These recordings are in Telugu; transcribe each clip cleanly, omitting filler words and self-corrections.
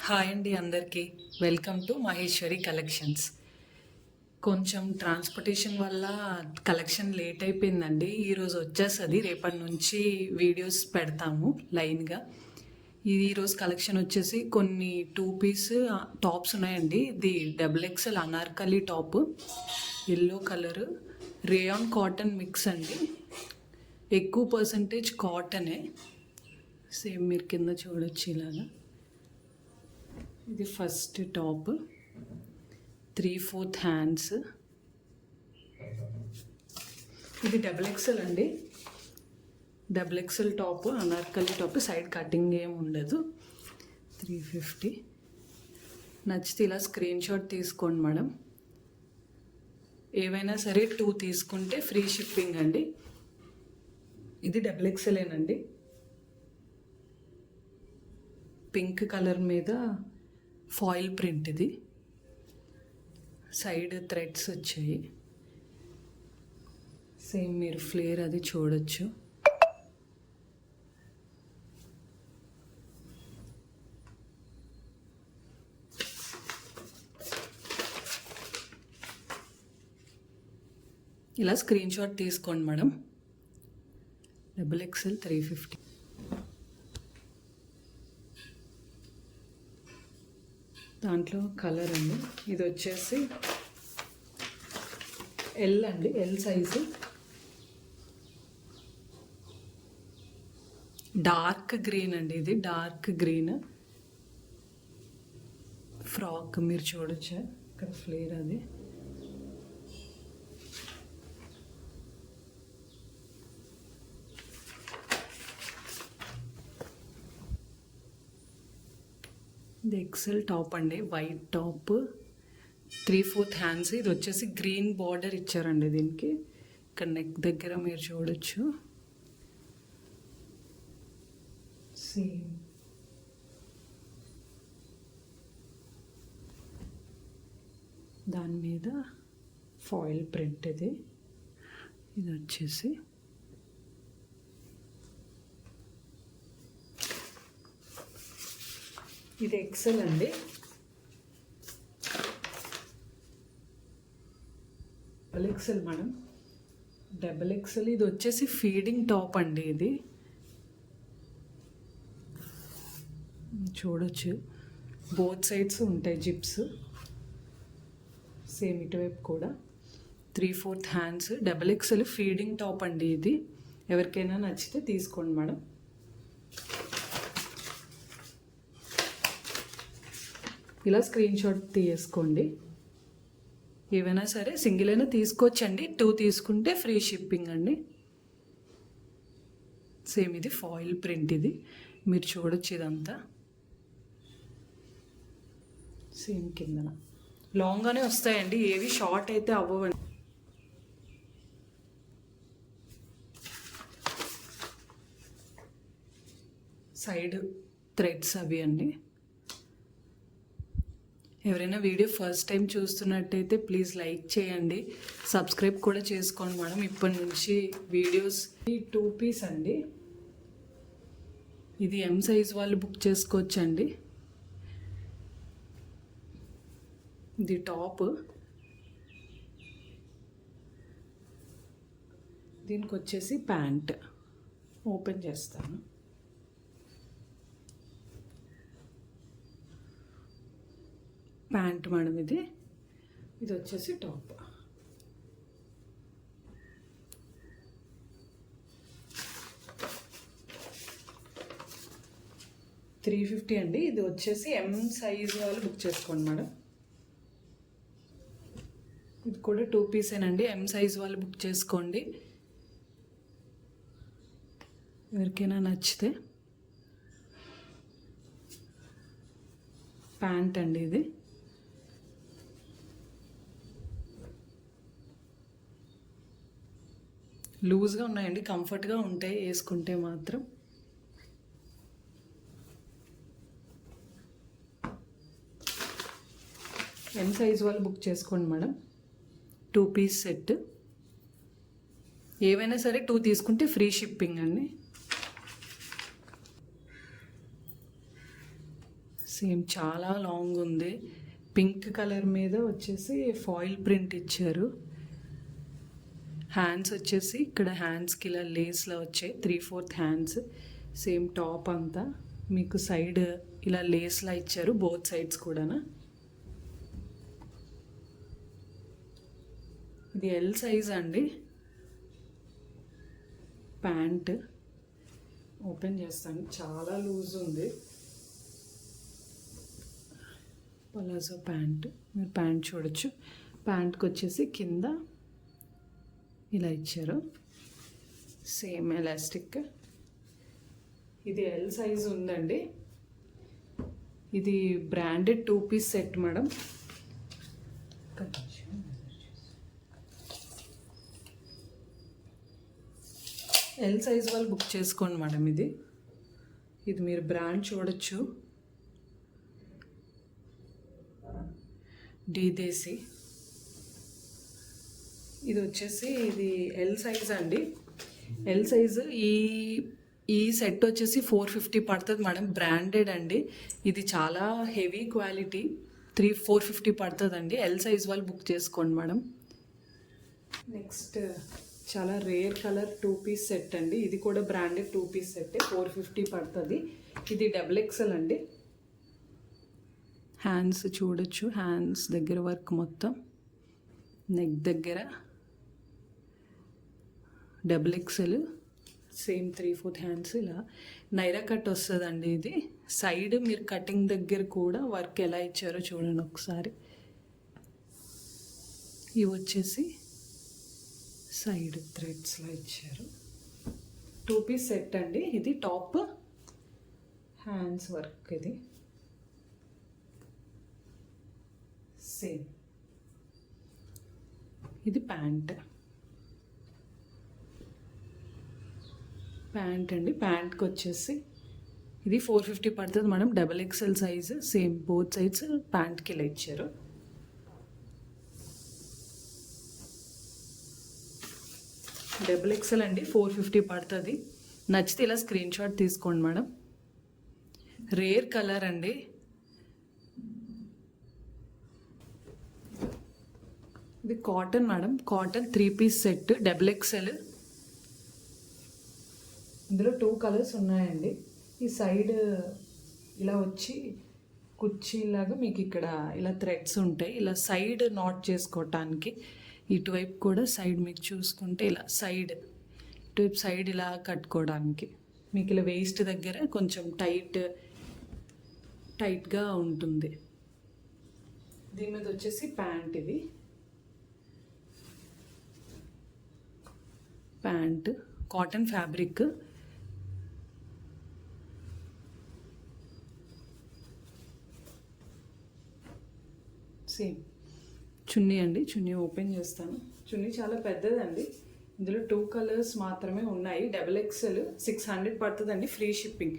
హాయ్ అండి అందరికీ వెల్కమ్ టు మహేశ్వరి కలెక్షన్స్. కొంచెం ట్రాన్స్పోర్టేషన్ వల్ల కలెక్షన్ లేట్ అయిపోయిందండి. ఈరోజు వచ్చేస్తుంది, రేపటి నుంచి వీడియోస్ పెడతాము లైన్గా. ఈరోజు కలెక్షన్ వచ్చేసి కొన్ని 2 పీస్ టాప్స్ ఉన్నాయండి. ఇది XXL Anarkali top, yellow colour, rayon cotton mix అండి. ఎక్కువ పర్సంటేజ్ కాటనే. సేమ్ మీరు కింద చూడొచ్చు ఇలాగా. ఇది ఫస్ట్ టాప్, 3/4 హ్యాండ్స్. ఇది XXL అండి. XXL top, Anarkali top, side cutting ఏం ఉండదు. 350. నచ్చితే ఇలా స్క్రీన్ షాట్ తీసుకోండి మేడం. ఏవైనా సరే 2 తీసుకుంటే ఫ్రీ షిప్పింగ్ అండి. ఇది XXL ఏనండి. పింక్ కలర్ మీద ఫాయిల్ ప్రింట్, ఇది సైడ్ థ్రెడ్స్ వచ్చాయి. సేమ్ మీరు ఫ్లేర్ అది చూడొచ్చు. ఇలా స్క్రీన్ షాట్ తీసుకోండి మేడం. XXL 350. దాంట్లో కలర్ అండి. ఇది వచ్చేసి ఎల్ అండి, ఎల్ సైజు. డార్క్ గ్రీన్ అండి, ఇది డార్క్ గ్రీన్ ఫ్రాక్. మీరు చూడొచ్చా ఇక్కడ ఫ్లేర్ అది. ఇది XL టాప్ అండి, వైట్ టాప్, 3/4 హ్యాండ్స్. ఇది వచ్చేసి గ్రీన్ బార్డర్ ఇచ్చారండి దీనికి. ఇక్కడ నెక్ దగ్గర మీరు చూడొచ్చు. సేమ్ దాని మీద ఫాయిల్ ప్రింట్. ఇది వచ్చేసి ఇది XL అండి. XL madam, XXL. ఇది వచ్చేసి ఫీడింగ్ టాప్ అండి. ఇది చూడొచ్చు, బోత్ సైడ్స్ ఉంటాయి జిప్స్. సేమ్ ఇటువైపు కూడా 3/4 హ్యాండ్స్. XXL ఫీడింగ్ టాప్ అండి. ఇది ఎవరికైనా నచ్చితే తీసుకోండి మేడం. ఇలా స్క్రీన్ షాట్ తీసుకోండి. ఏవైనా సరే సింగిల్ అయినా తీసుకోవచ్చండి. 2 తీసుకుంటే ఫ్రీ షిప్పింగ్ అండి. సేమ్ ఇది ఫాయిల్ ప్రింట్, ఇది మీరు చూడొచ్చు. ఇదంతా సేమ్ కిందన లాంగ్గానే వస్తాయండి, ఏవి షార్ట్ అయితే అవ్వవండి. సైడ్ థ్రెడ్స్ అవి అండి. ఎవరైనా వీడియో ఫస్ట్ టైం చూస్తున్నట్టయితే ప్లీజ్ లైక్ చేయండి, సబ్స్క్రైబ్ కూడా చేసుకోండి మేడం. ఇప్పటి నుంచి వీడియోస్. ఈ 2 పీస్ అండి. ఇది M సైజ్ వాళ్ళు బుక్ చేసుకోవచ్చండి. ఇది టాప్, దీనికి వచ్చేసి ప్యాంట్. ఓపెన్ చేస్తాను. ప్యాంట్ మేడం ఇది. ఇది వచ్చేసి టాప్. $350 అండి. ఇది వచ్చేసి M సైజ్ వాళ్ళు బుక్ చేసుకోండి మేడం. ఇది కూడా 2 పీసేనండి. M సైజ్ వాళ్ళు బుక్ చేసుకోండి ఎవరికైనా నచ్చితే. ప్యాంట్ అండి ఇది. లూజ్గా ఉన్నాయండి, కంఫర్ట్గా ఉంటాయి వేసుకుంటే మాత్రం. M సైజ్ వాళ్ళు బుక్ చేసుకోండి మేడం. 2 piece set. ఏవైనా సరే 2 తీసుకుంటే ఫ్రీ షిప్పింగ్ అండి. సేమ్ చాలా లాంగ్ ఉంది. పింక్ కలర్ మీద వచ్చేసి ఫాయిల్ ప్రింట్ ఇచ్చారు. హ్యాండ్స్ వచ్చేసి ఇక్కడ హ్యాండ్స్కి ఇలా లేస్లో వచ్చాయి, 3/4 హ్యాండ్స్. సేమ్ టాప్ అంతా మీకు సైడ్ ఇలా లేస్లా ఇచ్చారు, బోత్ సైడ్స్ కూడా. ఇది ఎల్ సైజ్ అండి. ప్యాంట్ ఓపెన్ చేస్తాను, చాలా లూజ్ ఉంది. పలాజో ప్యాంట్, మీరు ప్యాంట్ చూడొచ్చు. ప్యాంట్కి వచ్చేసి కింద ఇలా ఇచ్చారు, సేమ్ ఎలాస్టిక్. ఇది ఎల్ సైజ్ ఉందండి. ఇది branded 2 piece set madam. L size వాళ్ళు బుక్ చేసుకోండి మేడం. ఇది మీరు బ్రాండ్ చూడొచ్చు, డీదేసి. ఇది వచ్చేసి ఇది ఎల్ సైజ్ అండి. ఎల్ సైజు ఈ సెట్ వచ్చేసి 450 పడుతుంది మేడం. బ్రాండెడ్ అండి. ఇది చాలా హెవీ క్వాలిటీ, 450 పడుతుందండి. ఎల్ సైజ్ వాళ్ళు బుక్ చేసుకోండి మేడం. నెక్స్ట్ చాలా రేర్ కలర్ 2 పీస్ సెట్ అండి. ఇది కూడా బ్రాండెడ్ 2 పీస్ సెట్, 450 పడుతుంది. ఇది XXL అండి. హ్యాండ్స్ చూడొచ్చు, హ్యాండ్స్ దగ్గర వర్క్ మొత్తం, నెక్ దగ్గర XXL, సేమ్ 3/4 హ్యాండ్స్. ఇలా నైరా కట్ వస్తుందండి. ఇది సైడ్ మీరు కటింగ్ దగ్గర కూడా వర్క్ ఎలా ఇచ్చారో చూడండి ఒకసారి. ఇవి వచ్చేసి సైడ్ థ్రెడ్స్లో ఇచ్చారు. 2 పీస్ సెట్ అండి. ఇది టాప్, హ్యాండ్స్ వర్క్. ఇది సేమ్. ఇది ప్యాంట్ అండి. ప్యాంట్కి వచ్చేసి ఇది 450 పడుతుంది madam. XXL size, same both sides ప్యాంట్కి ఇలా ఇచ్చారు. XXL అండి, 450 పడుతుంది. నచ్చితే ఇలా స్క్రీన్ షాట్ తీసుకోండి మేడం. రేర్ కలర్ అండి. ఇది cotton madam, cotton 3 piece set XXL. ఇందులో 2 కలర్స్ ఉన్నాయండి. ఈ సైడ్ ఇలా వచ్చి కుర్చీలాగా మీకు ఇక్కడ ఇలా థ్రెడ్స్ ఉంటాయి, ఇలా సైడ్ నాట్ చేసుకోవటానికి. ఇటువైపు కూడా సైడ్ మీకు చూసుకుంటే ఇలా సైడ్, ఇటువైపు సైడ్ ఇలా కట్టుకోవడానికి మీకు ఇలా వేస్ట్ దగ్గర కొంచెం టైట్గా ఉంటుంది. దీని మీద వచ్చేసి ప్యాంట్. ఇది ప్యాంట్ కాటన్ ఫ్యాబ్రిక్. సేమ్ చున్నీ అండి. చున్నీ ఓపెన్ చేస్తాను. చున్నీ చాలా పెద్దదండి. ఇందులో 2 కలర్స్ మాత్రమే ఉన్నాయి. XXL 600 పడుతుందండి, ఫ్రీ షిప్పింగ్.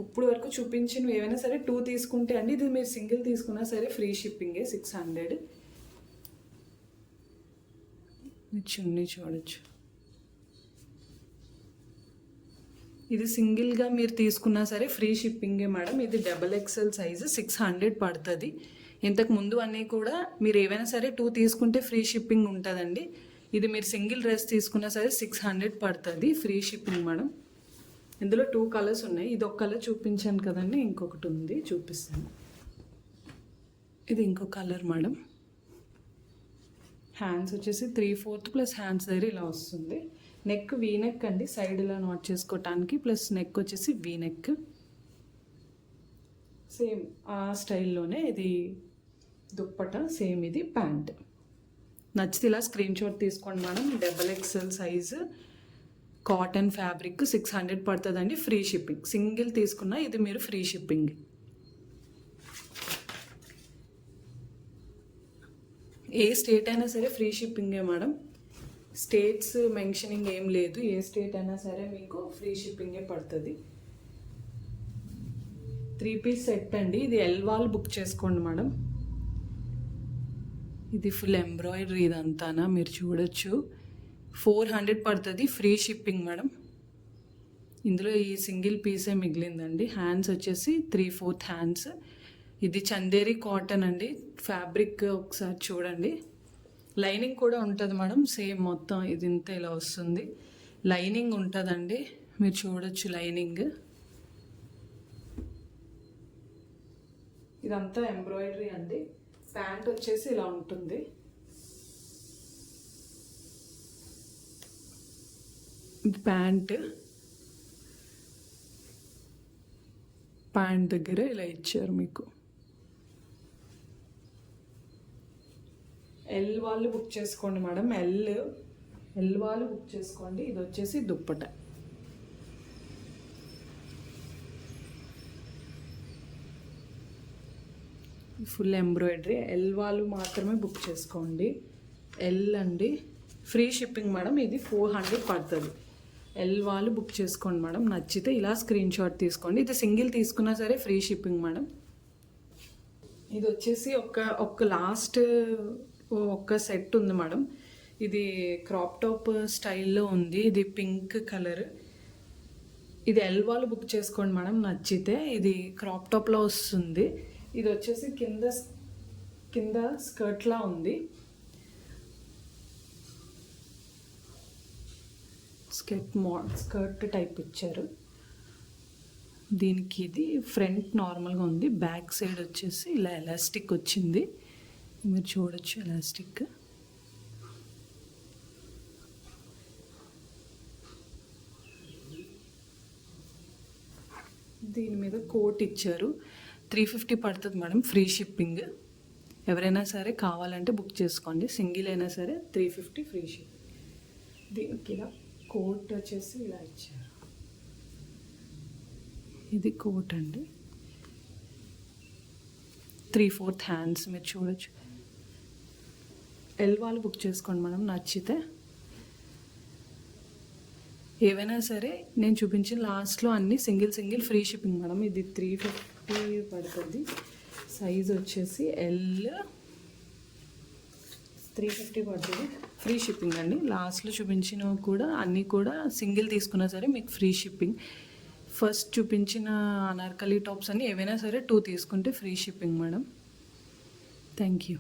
ఇప్పుడు వరకు చూపించినవి ఏవైనా సరే 2 తీసుకుంటే అండి, ఇది మీరు సింగిల్ తీసుకున్నా సరే ఫ్రీ షిప్పింగే, 600. చున్నీ చూడొచ్చు. ఇది సింగిల్గా మీరు తీసుకున్నా సరే ఫ్రీ షిప్పింగే మేడం. ఇది XXL సైజు, 600 పడుతుంది. ఇంతకు ముందు అన్నీ కూడా మీరు ఏవైనా సరే 2 తీసుకుంటే ఫ్రీ షిప్పింగ్ ఉంటుందండి. ఇది మీరు సింగిల్ డ్రెస్ తీసుకున్నా సరే 600 పడుతుంది, ఫ్రీ షిప్పింగ్ మేడం. ఇందులో 2 కలర్స్ ఉన్నాయి. ఇది ఒక కలర్ చూపించాను కదండి, ఇంకొకటి ఉంది, చూపిస్తాను. ఇది ఇంకో కలర్ మేడం. హ్యాండ్స్ వచ్చేసి 3/4 ప్లస్ హ్యాండ్స్ దగ్గర ఇలా వస్తుంది. నెక్ వీ నెక్ అండి, సైడ్ ఇలా నాట్ చేసుకోవటానికి, ప్లస్ నెక్ వచ్చేసి వీ నెక్. సేమ్ ఆ స్టైల్లోనే ఇది దుప్పట, సేమ్ ఇది ప్యాంట్. నచ్చితే ఇలా స్క్రీన్ షాట్ తీసుకోండి madam. XXL size, cotton fabric, 600 పడుతుందండి, ఫ్రీ షిప్పింగ్. సింగిల్ తీసుకున్నా ఇది మీరు ఫ్రీ షిప్పింగ్. ఏ స్టేట్ అయినా సరే ఫ్రీ షిప్పింగే మేడం. స్టేట్స్ మెన్షనింగ్ ఏం లేదు, ఏ స్టేట్ అయినా సరే మీకు ఫ్రీ షిప్పింగే పడుతుంది. 3 పీస్ సెట్ అండి. ఇది ఎల్ వాళ్ళు బుక్ చేసుకోండి మేడం. ఇది ఫుల్ ఎంబ్రాయిడరీ ఇదంతానా మీరు చూడొచ్చు. 400 పడుతుంది, ఫ్రీ షిప్పింగ్ మేడం. ఇందులో ఈ సింగిల్ పీసే మిగిలిందండి. హ్యాండ్స్ వచ్చేసి 3/4 హ్యాండ్స్. ఇది చందేరి కాటన్ అండి. ఫ్యాబ్రిక్ ఒకసారి చూడండి. లైనింగ్ కూడా ఉంటుంది మేడం. సేమ్ మొత్తం ఇది ఇంత ఇలా వస్తుంది. లైనింగ్ ఉంటుందండి, మీరు చూడొచ్చు లైనింగ్. ఇదంతా ఎంబ్రాయిడరీ అండి. ప్యాంట్ వచ్చేసి ఇలా ఉంటుంది. ఇది ప్యాంట్ దగ్గర ఇలా ఇచ్చారు మీకు. ఎల్ వాళ్ళు బుక్ చేసుకోండి మేడం. ఎల్ వాళ్ళు బుక్ చేసుకోండి. ఇది వచ్చేసి దుప్పట. Full embroidery. ఎల్ వాళ్ళు మాత్రమే బుక్ చేసుకోండి. ఎల్ అండి. Free shipping madam. ఇది 400 పడుతుంది. ఎల్ వాళ్ళు బుక్ చేసుకోండి మేడం. నచ్చితే ఇలా స్క్రీన్ షాట్ తీసుకోండి. ఇది సింగిల్ తీసుకున్నా సరే ఫ్రీ షిప్పింగ్ మేడం. ఇది వచ్చేసి ఒక లాస్ట్ ఒక్క సెట్ ఉంది మేడం. ఇది క్రాప్ టాప్ స్టైల్లో ఉంది. ఇది పింక్ కలర్. ఇది ఎల్ వాళ్ళు బుక్ చేసుకోండి మేడం. నచ్చితే ఇది క్రాప్ టాప్లో వస్తుంది. ఇది వచ్చేసి కింద స్కర్ట్లా ఉంది. స్కర్ట్ టైప్ ఇచ్చారు. దీనికి ఇది ఫ్రంట్ నార్మల్గా ఉంది. బ్యాక్ సైడ్ వచ్చేసి ఇలా ఎలాస్టిక్ వచ్చింది, మీరు చూడొచ్చు ఎలాస్టిక్. దీని మీద కోట్ ఇచ్చారు. 350 పడుతుంది మేడం. Free shipping. ఎవరైనా సరే కావాలంటే బుక్ చేసుకోండి. సింగిల్ అయినా సరే 350 ఫ్రీ షిప్పింగ్. దీనికి ఇలా కోట్ వచ్చేసి ఇలా ఇచ్చారు. ఇది కోట్ అండి. 3/4 హ్యాండ్స్, మీరు చూడొచ్చు. ఎల్ వాళ్ళు బుక్ చేసుకోండి మేడం. నచ్చితే ఏవైనా సరే నేను చూపించిన లాస్ట్లో అన్నీ సింగిల్ ఫ్రీ షిప్పింగ్ మేడం. ఇది 350 పడుతుంది. సైజ్ వచ్చేసి ఎల్. 350 పడుతుంది. ఫ్రీ షిప్పింగ్ అండి. లాస్ట్లో చూపించినవి కూడా అన్నీ కూడా సింగిల్ తీసుకున్నా సరే మీకు ఫ్రీ షిప్పింగ్. ఫస్ట్ చూపించిన అనార్కలి టాప్స్ అన్నీ ఏవైనా సరే 2 తీసుకుంటే free shipping madam. Thank you.